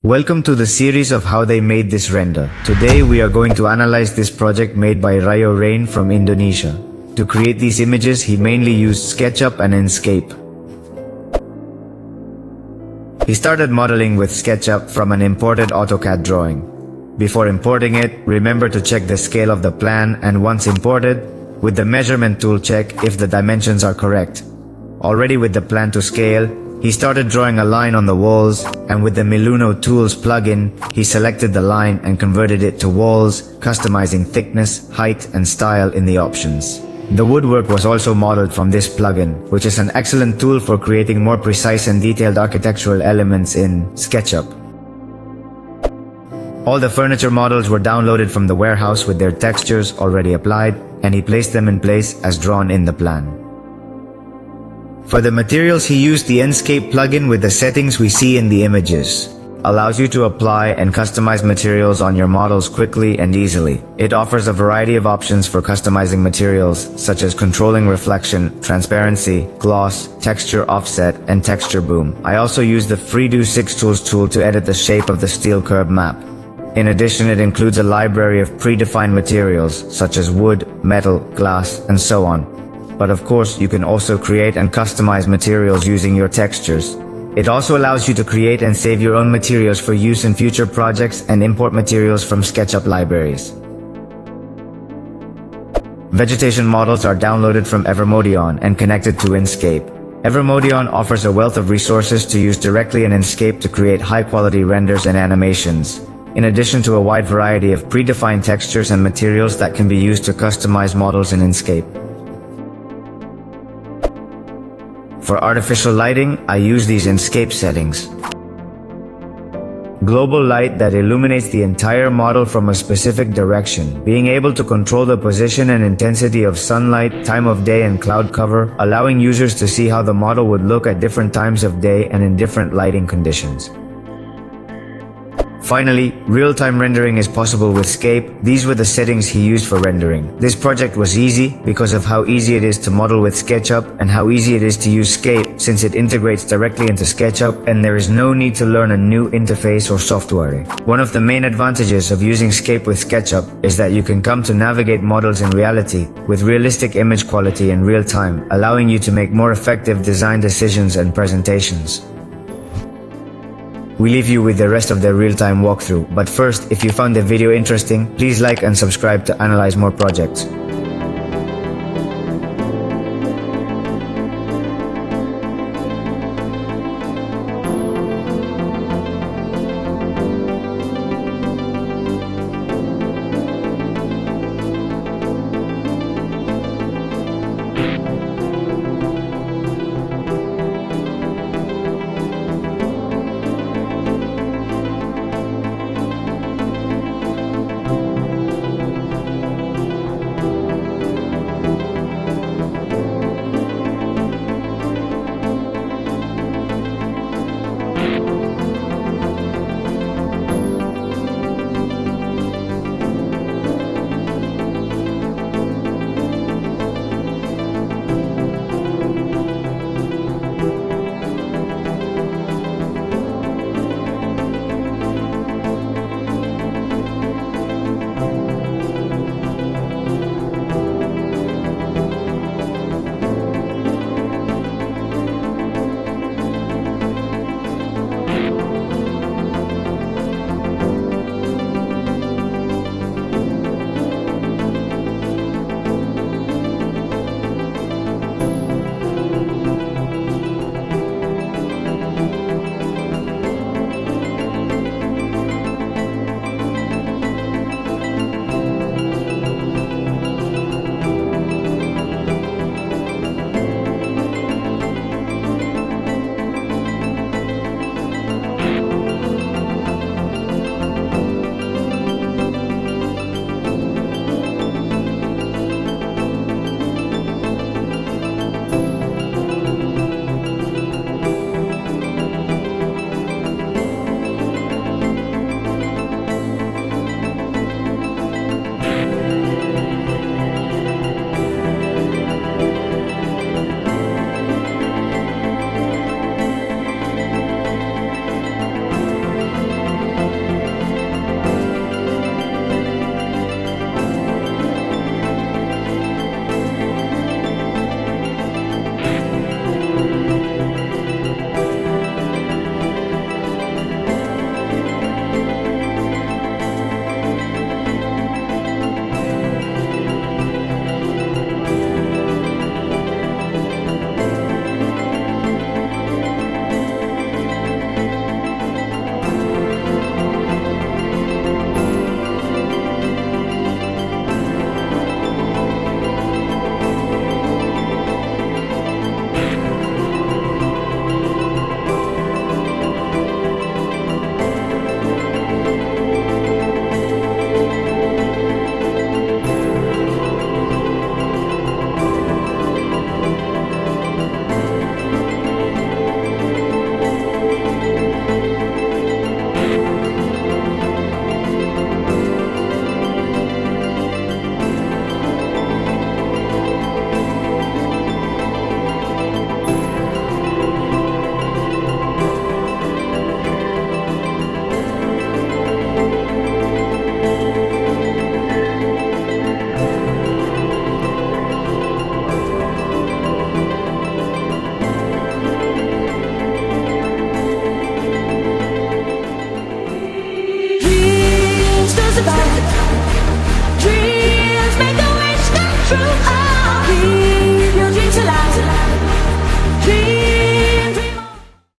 Welcome to the series of how they made this render. Today we are going to analyze this project made by Rio Ryne from Indonesia. To create these images, he mainly used Sketchup and Enscape. He started modeling with SketchUp from an imported AutoCAD drawing. Before importing it, remember to check the scale of the plan, and once imported, with the measurement tool check if the dimensions are correct. Already with the plan to scale, he started drawing a line on the walls, and with the Miluno Tools plugin, he selected the line and converted it to walls, customizing thickness, height, and style in the options. The woodwork was also modeled from this plugin, which is an excellent tool for creating more precise and detailed architectural elements in SketchUp. All the furniture models were downloaded from the warehouse with their textures already applied, and he placed them in place as drawn in the plan. For the materials, he used the Enscape plugin with the settings we see in the images. Allows you to apply and customize materials on your models quickly and easily. It offers a variety of options for customizing materials, such as controlling reflection, transparency, gloss, texture offset, and texture boom. I also use the free Do 6 Tools tool to edit the shape of the steel curb map. In addition, it includes a library of predefined materials, such as wood, metal, glass, and so on. But of course, you can also create and customize materials using your textures. It also allows you to create and save your own materials for use in future projects and import materials from SketchUp libraries. Vegetation models are downloaded from Evermodion and connected to Enscape. Evermodion offers a wealth of resources to use directly in Enscape to create high-quality renders and animations, in addition to a wide variety of predefined textures and materials that can be used to customize models in Enscape. For artificial lighting, I use these Enscape settings. Global light that illuminates the entire model from a specific direction, being able to control the position and intensity of sunlight, time of day, and cloud cover, allowing users to see how the model would look at different times of day and in different lighting conditions. Finally, real-time rendering is possible with Scape. These were the settings he used for rendering. This project was easy because of how easy it is to model with SketchUp and how easy it is to use Scape, since it integrates directly into SketchUp and there is no need to learn a new interface or software. One of the main advantages of using Scape with SketchUp is that you can come to navigate models in reality with realistic image quality in real time, allowing you to make more effective design decisions and presentations. We leave you with the rest of the real-time walkthrough, but first, if you found the video interesting, please like and subscribe to analyze more projects. grow